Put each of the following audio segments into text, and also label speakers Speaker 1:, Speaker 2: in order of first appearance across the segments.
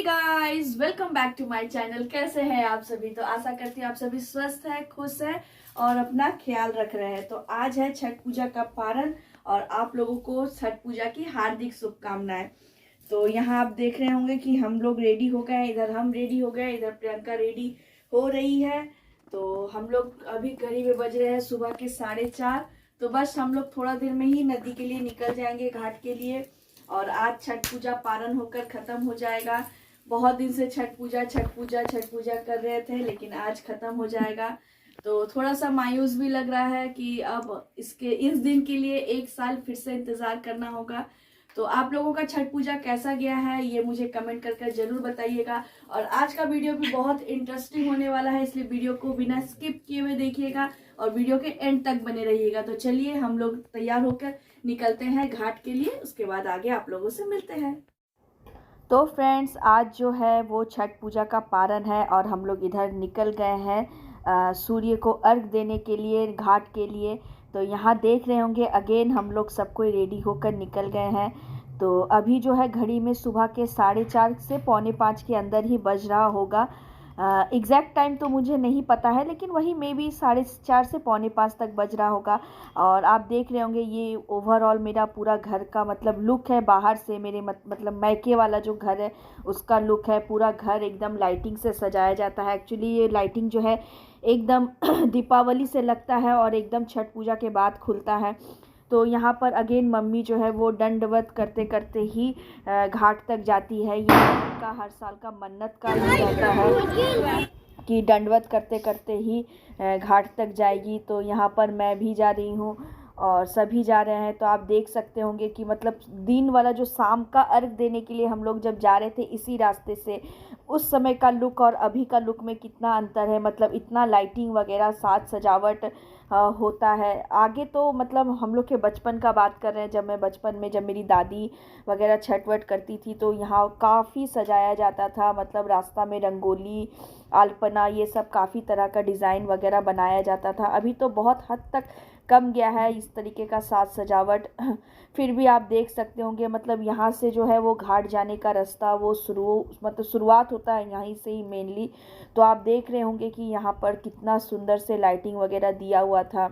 Speaker 1: Guys, welcome back to my channel. कैसे हैं आप सभी? तो आशा करती हूँ आप सभी स्वस्थ हैं, खुश हैं और अपना ख्याल रख रहे हैं। तो आज है छठ पूजा का पारण और आप लोगों को छठ पूजा की हार्दिक शुभकामनाएं। तो यहाँ आप देख रहे होंगे कि हम लोग रेडी हो गए, इधर हम रेडी हो गए, इधर प्रियंका रेडी हो रही है। तो हम लोग अभी करीब बज रहे हैं सुबह के 4:30। तो बस हम लोग थोड़ा देर में ही नदी के लिए निकल जाएंगे, घाट के लिए। और आज छठ पूजा पारण होकर खत्म हो जाएगा। बहुत दिन से छठ पूजा कर रहे थे, लेकिन आज खत्म हो जाएगा। तो थोड़ा सा मायूस भी लग रहा है कि अब इस दिन के लिए एक साल फिर से इंतजार करना होगा। तो आप लोगों का छठ पूजा कैसा गया है ये मुझे कमेंट करके जरूर बताइएगा। और आज का वीडियो भी बहुत इंटरेस्टिंग होने वाला है, इसलिए वीडियो को बिना स्किप किए हुए देखिएगा और वीडियो के एंड तक बने रहिएगा। तो चलिए हम लोग तैयार होकर निकलते हैं घाट के लिए, उसके बाद आगे आप लोगों से मिलते हैं। तो फ्रेंड्स, आज जो है वो छठ पूजा का पारण है और हम लोग इधर निकल गए हैं सूर्य को अर्घ देने के लिए, घाट के लिए। तो यहाँ देख रहे होंगे अगेन हम लोग सब कोई रेडी होकर निकल गए हैं। तो अभी जो है घड़ी में सुबह के 4:30 से 4:45 के अंदर ही बज रहा होगा। एग्जैक्ट टाइम तो मुझे नहीं पता है, लेकिन वही मे बी 4:30 से 4:45 तक बज रहा होगा। और आप देख रहे होंगे ये ओवरऑल मेरा पूरा घर का मतलब लुक है। बाहर से मेरे मतलब मैके वाला जो घर है उसका लुक है। पूरा घर एकदम लाइटिंग से सजाया जाता है। एक्चुअली ये लाइटिंग जो है एकदम दीपावली से लगता है और एकदम छठ पूजा के बाद खुलता है। तो यहाँ पर अगेन मम्मी जो है वो दंडवत करते करते ही घाट तक जाती है। ये उनका हर साल का मन्नत का ही रहता है कि दंडवत करते करते ही घाट तक जाएगी। तो यहाँ पर मैं भी जा रही हूँ और सभी जा रहे हैं। तो आप देख सकते होंगे कि मतलब दिन वाला जो शाम का अर्घ देने के लिए हम लोग जब जा रहे थे इसी रास्ते से, उस समय का लुक और अभी का लुक में कितना अंतर है। मतलब इतना लाइटिंग वगैरह साज सजावट होता है। आगे तो मतलब हम लोग के बचपन का बात कर रहे हैं, जब मैं बचपन में जब मेरी दादी वगैरह छठ वट करती थी तो यहाँ काफ़ी सजाया जाता था। मतलब रास्ता में रंगोली, अल्पना, ये सब काफ़ी तरह का डिज़ाइन वगैरह बनाया जाता था। अभी तो बहुत हद तक कम गया है इस तरीके का साज सजावट। फिर भी आप देख सकते होंगे मतलब यहाँ से जो है वो घाट जाने का रास्ता वो शुरुआत होता है यहीं से ही मेनली। तो आप देख रहे होंगे कि यहाँ पर कितना सुंदर से लाइटिंग वगैरह दिया हुआ था।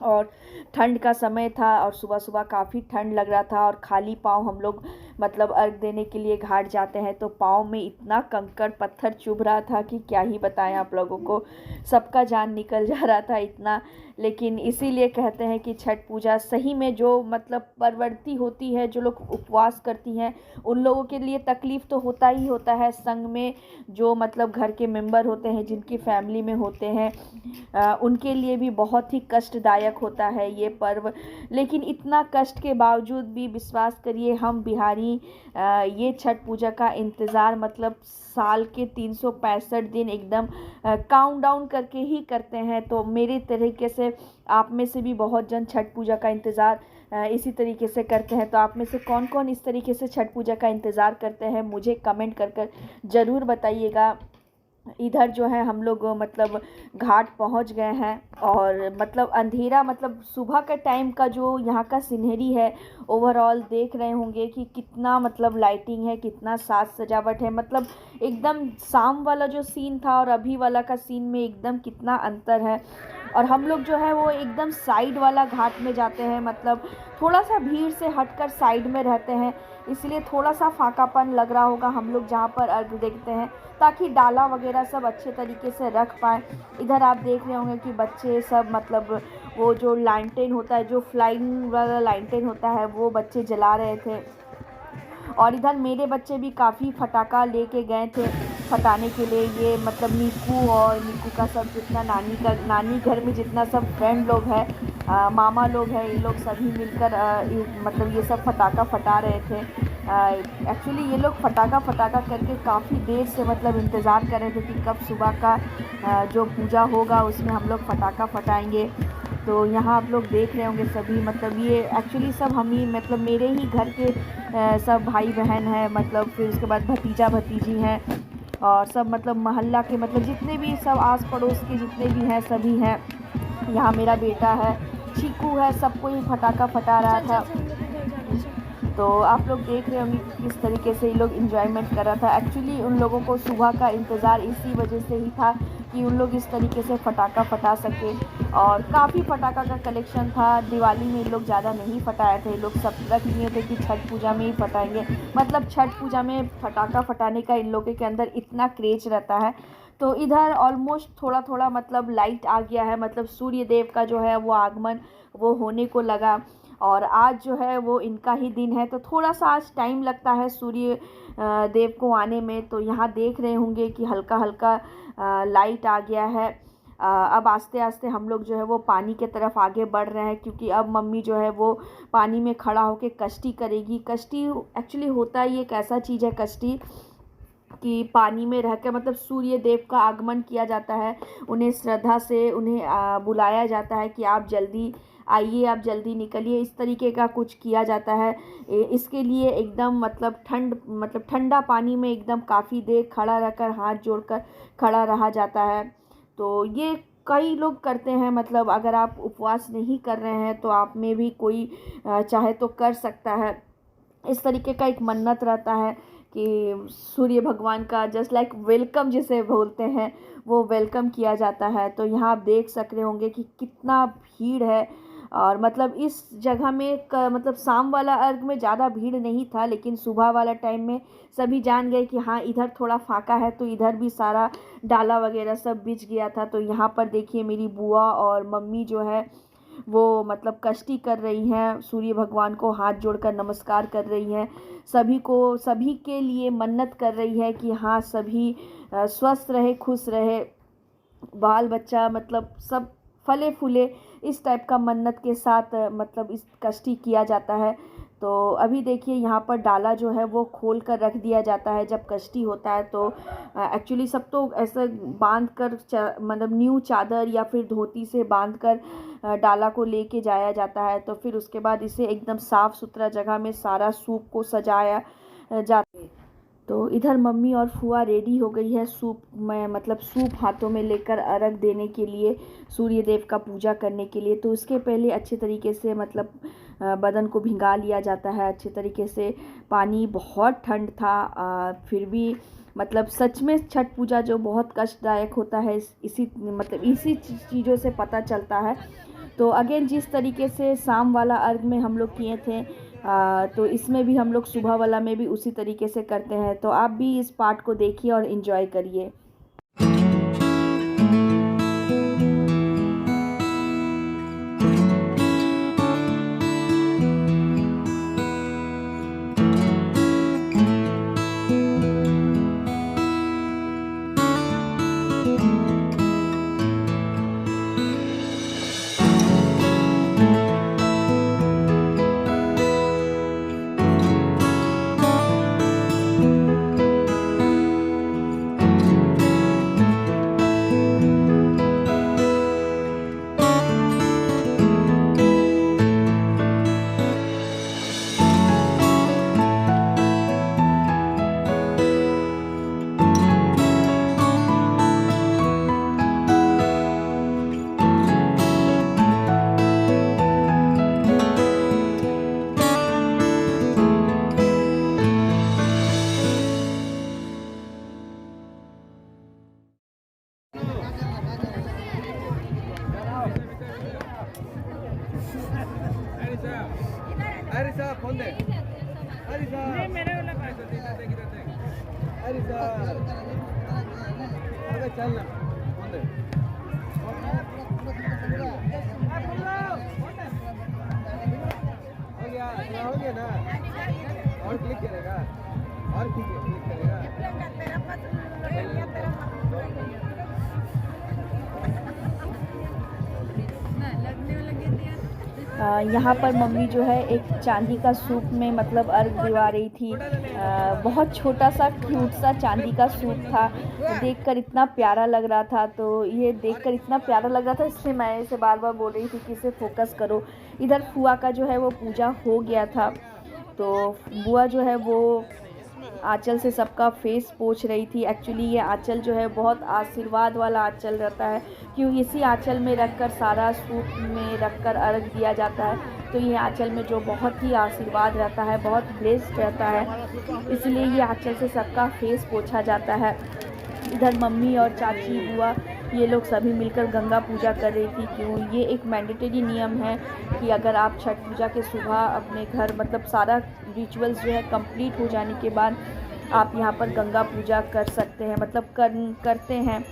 Speaker 1: और ठंड का समय था और सुबह सुबह काफ़ी ठंड लग रहा था। और खाली पाँव हम लोग मतलब अर्घ देने के लिए घाट जाते हैं तो पाँव में इतना कंकड़ पत्थर चुभ रहा था कि क्या ही बताएं आप लोगों को। सबका जान निकल जा रहा था इतना। लेकिन इसीलिए कहते हैं कि छठ पूजा सही में जो मतलब परवर्ती होती है, जो लोग उपवास करती हैं उन लोगों के लिए तकलीफ़ तो होता ही होता है। संग में जो मतलब घर के मेंबर होते हैं, जिनकी फैमिली में होते हैं, उनके लिए भी बहुत ही कष्टदायक होता है ये पर्व। लेकिन इतना कष्ट के बावजूद भी विश्वास करिए हम बिहारी ये छठ पूजा का इंतज़ार मतलब साल के 365 दिन एकदम काउंट डाउन करके ही करते हैं। तो मेरे तरीके से आप में से भी बहुत जन छठ पूजा का इंतज़ार इसी तरीके से करते हैं। तो आप में से कौन कौन इस तरीके से छठ पूजा का इंतज़ार करते हैं मुझे कमेंट कर कर ज़रूर बताइएगा। इधर जो है हम लोग मतलब घाट पहुंच गए हैं और मतलब अंधेरा मतलब सुबह का टाइम का जो यहाँ का सीनरी है ओवरऑल देख रहे होंगे कि कितना मतलब लाइटिंग है, कितना साज सजावट है। मतलब एकदम शाम वाला जो सीन था और अभी वाला का सीन में एकदम कितना अंतर है। और हम लोग जो है वो एकदम साइड वाला घाट में जाते हैं, मतलब थोड़ा सा भीड़ से हटकर साइड में रहते हैं, इसलिए थोड़ा सा फाकापन लग रहा होगा हम लोग जहाँ पर अर्घ देखते हैं, ताकि डाला वगैरह सब अच्छे तरीके से रख पाएँ। इधर आप देख रहे होंगे कि बच्चे सब मतलब वो जो लालटेन होता है, जो फ्लाइंग वाला लालटेन होता है, वो बच्चे जला रहे थे। और इधर मेरे बच्चे भी काफ़ी फटाका लेके गए थे फटाने के लिए। ये मतलब नीकू और नीकू का सब जितना नानी घर में जितना सब फ्रेंड लोग हैं, मामा लोग हैं, ये लोग सभी मिलकर मतलब ये सब फटाका फटा रहे थे। एक्चुअली ये लोग फटाका करके काफ़ी देर से मतलब इंतज़ार कर रहे थे कि कब सुबह का जो पूजा होगा उसमें हम लोग फटाका फटाएंगे। तो यहाँ आप लोग देख रहे होंगे सभी मतलब ये एक्चुअली सब हम ही मतलब मेरे ही घर के सब भाई बहन हैं, मतलब फिर उसके बाद भतीजा भतीजी हैं और सब मतलब मोहल्ला के मतलब जितने भी सब आस पड़ोस के जितने भी हैं सभी हैं। यहाँ मेरा बेटा है, चीकू है, सबको ही फटाका फटा रहा था। तो आप लोग देख रहे होंगे कि किस तरीके से ये लोग इन्जॉयमेंट कर रहा था। एक्चुअली उन लोगों को सुबह का इंतज़ार इसी वजह से ही था कि उन लोग इस तरीके से पटाखा फटा सके, और काफ़ी पटाखा का कलेक्शन था। दिवाली में ये लोग ज़्यादा नहीं फटाए थे, ये लोग सब रख लिए थे कि छठ पूजा में ही फटाएंगे। मतलब छठ पूजा में पटाखा फटाने का इन लोगों के अंदर इतना क्रेज रहता है। तो इधर ऑलमोस्ट थोड़ा थोड़ा मतलब लाइट आ गया है, मतलब सूर्य देव का जो है वो आगमन वो होने को लगा, और आज जो है वो इनका ही दिन है। तो थोड़ा सा आज टाइम लगता है सूर्य देव को आने में। तो यहाँ देख रहे होंगे कि हल्का हल्का लाइट आ गया है। अब आस्ते आस्ते हम लोग जो है वो पानी के तरफ आगे बढ़ रहे हैं, क्योंकि अब मम्मी जो है वो पानी में खड़ा होकर कश्ती करेगी। कश्ती एक्चुअली होता ही एक ऐसा चीज़ है कश्ती कि पानी में रहकर मतलब सूर्य देव का आगमन किया जाता है, उन्हें श्रद्धा से उन्हें बुलाया जाता है कि आप जल्दी आइए, आप जल्दी निकलिए, इस तरीके का कुछ किया जाता है। इसके लिए एकदम मतलब ठंडा पानी में एकदम काफ़ी देर खड़ा रहकर हाथ जोड़कर खड़ा रहा जाता है। तो ये कई लोग करते हैं, मतलब अगर आप उपवास नहीं कर रहे हैं तो आप में भी कोई चाहे तो कर सकता है। इस तरीके का एक मन्नत रहता है कि सूर्य भगवान का जस्ट लाइक वेलकम जिसे बोलते हैं वो वेलकम किया जाता है। तो यहाँ आप देख सक रहे होंगे कि कितना भीड़ है, और मतलब इस जगह में मतलब शाम वाला अर्घ में ज़्यादा भीड़ नहीं था, लेकिन सुबह वाला टाइम में सभी जान गए कि हाँ इधर थोड़ा फाका है, तो इधर भी सारा डाला वगैरह सब बिछ गया था। तो यहाँ पर देखिए मेरी बुआ और मम्मी जो है वो मतलब कश्ती कर रही हैं, सूर्य भगवान को हाथ जोड़कर नमस्कार कर रही हैं, सभी के लिए मन्नत कर रही है कि हाँ सभी स्वस्थ रहे, खुश रहे, बाल बच्चा मतलब सब फले फूले, इस टाइप का मन्नत के साथ मतलब इस कश्ती किया जाता है। तो अभी देखिए यहाँ पर डाला जो है वो खोल कर रख दिया जाता है जब कश्ती होता है। तो एक्चुअली सब तो ऐसे बांध कर मतलब न्यू चादर या फिर धोती से बांध कर डाला को लेके जाया जाता है। तो फिर उसके बाद इसे एकदम साफ़ सुथरा जगह में सारा सूप को सजाया जाता है। तो इधर मम्मी और फुआ रेडी हो गई है सूप में, मतलब सूप हाथों में लेकर अर्घ देने के लिए, सूर्य देव का पूजा करने के लिए। तो उसके पहले अच्छे तरीके से मतलब बदन को भिंगा लिया जाता है अच्छे तरीके से। पानी बहुत ठंड था, फिर भी मतलब सच में छठ पूजा जो बहुत कष्टदायक होता है इसी चीज़ों से पता चलता है। तो अगेन जिस तरीके से शाम वाला अर्घ में हम लोग किए थे, तो इसमें भी हम लोग सुबह वाला में भी उसी तरीके से करते हैं। तो आप भी इस पार्ट को देखिए और इन्जॉय करिए।
Speaker 2: Arisa, ponte. Arisa. Arisa. आगे चलना. ponte. हो गया ना. और क्लिक करेगा. और क्लिक करेगा.
Speaker 1: यहाँ पर मम्मी जो है एक चांदी का सूप में मतलब अर्घ दिवा रही थी। बहुत छोटा सा क्यूट सा चांदी का सूप था, देखकर इतना प्यारा लग रहा था। तो ये देखकर इतना प्यारा लग रहा था, इसलिए मैं इसे बार बार बोल रही थी कि इसे फोकस करो। इधर फुआ का जो है वो पूजा हो गया था, तो बुआ जो है वो आंचल से सबका फेस पोंछ रही थी। एक्चुअली ये आंचल जो है बहुत आशीर्वाद वाला आंचल रहता है, क्योंकि इसी आंचल में रखकर सारा सूप में रखकर अर्घ दिया जाता है। तो ये आंचल में जो बहुत ही आशीर्वाद रहता है, बहुत ब्लेस्ड रहता है, इसलिए ये आंचल से सबका फेस पोछा जाता है। इधर मम्मी और चाची बुआ ये लोग सभी मिलकर गंगा पूजा कर रही थी। क्यों, ये एक मैंडेटरी नियम है कि अगर आप छठ पूजा के सुबह अपने घर मतलब सारा रिचुअल्स जो है कंप्लीट हो जाने के बाद आप यहाँ पर गंगा पूजा कर सकते हैं, मतलब करते हैं।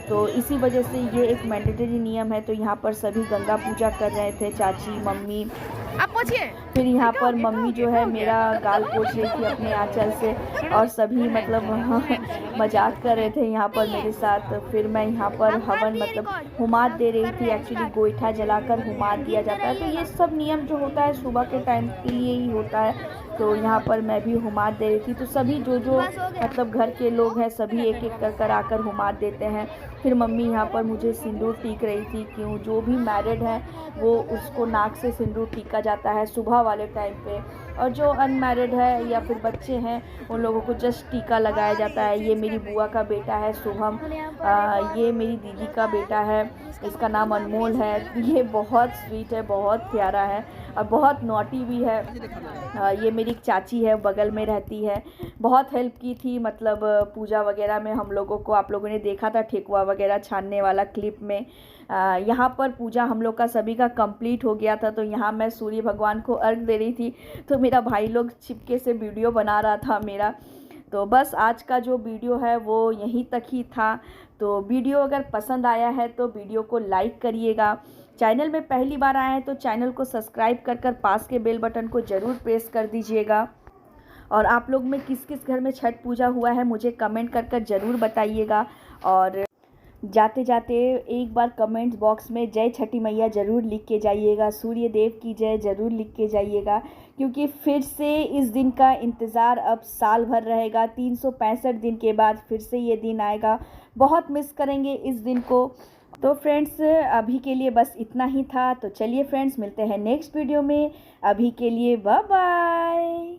Speaker 1: तो इसी वजह से ये एक मैंडेटरी नियम है। तो यहाँ पर सभी गंगा पूजा कर रहे थे, चाची मम्मी।
Speaker 3: आप पूछिए।
Speaker 1: फिर यहाँ पर मम्मी जो है मेरा गाल पोंछ रही थी अपने आंचल से, और सभी मतलब मजाक कर रहे थे यहाँ पर मेरे साथ। फिर मैं यहाँ पर हवन मतलब हुमात दे रही थी। एक्चुअली गोईठा जलाकर हुमात दिया जाता है। तो ये सब नियम जो होता है सुबह के टाइम के लिए ही होता है। तो यहाँ पर मैं भी हुमात दे रही थी। तो सभी जो मतलब घर के लोग हैं सभी एक एक कर आकर हुमात देते हैं। फिर मम्मी यहाँ पर मुझे सिंदूर टीक रही थी। क्यों, जो भी मैरिड है वो उसको नाक से सिंदूर टीका जाता है सुबह वाले टाइम पे, और जो अनमैरिड है या फिर बच्चे हैं उन लोगों को जस्ट टीका लगाया जाता है। ये मेरी बुआ का बेटा है शुभम, ये मेरी दीदी का बेटा है, इसका नाम अनमोल है। ये बहुत स्वीट है, बहुत प्यारा है और बहुत नॉटी भी है। ये मेरी एक चाची है, बगल में रहती है, बहुत हेल्प की थी मतलब पूजा वगैरह में हम लोगों को। आप लोगों ने देखा था ठेकुआ वगैरह छानने वाला क्लिप में। यहाँ पर पूजा हम लोग का सभी का कंप्लीट हो गया था। तो यहाँ मैं सूर्य भगवान को अर्घ दे रही थी, तो मेरा भाई लोग छिपके से वीडियो बना रहा था मेरा। तो बस आज का जो वीडियो है वो यहीं तक ही था। तो वीडियो अगर पसंद आया है तो वीडियो को लाइक करिएगा। चैनल में पहली बार आए हैं तो चैनल को सब्सक्राइब कर पास के बेल बटन को ज़रूर प्रेस कर दीजिएगा। और आप लोग में किस किस घर में छठ पूजा हुआ है मुझे कमेंट कर ज़रूर बताइएगा। और जाते जाते एक बार कमेंट बॉक्स में जय छठी मैया ज़रूर लिख के जाइएगा, सूर्य देव की जय ज़रूर लिख के जाइएगा। क्योंकि फिर से इस दिन का इंतज़ार अब साल भर रहेगा। 365 दिन के बाद फिर से ये दिन आएगा। बहुत मिस करेंगे इस दिन को। तो फ्रेंड्स अभी के लिए बस इतना ही था। तो चलिए फ्रेंड्स मिलते हैं नेक्स्ट वीडियो में। अभी के लिए बाय बाय।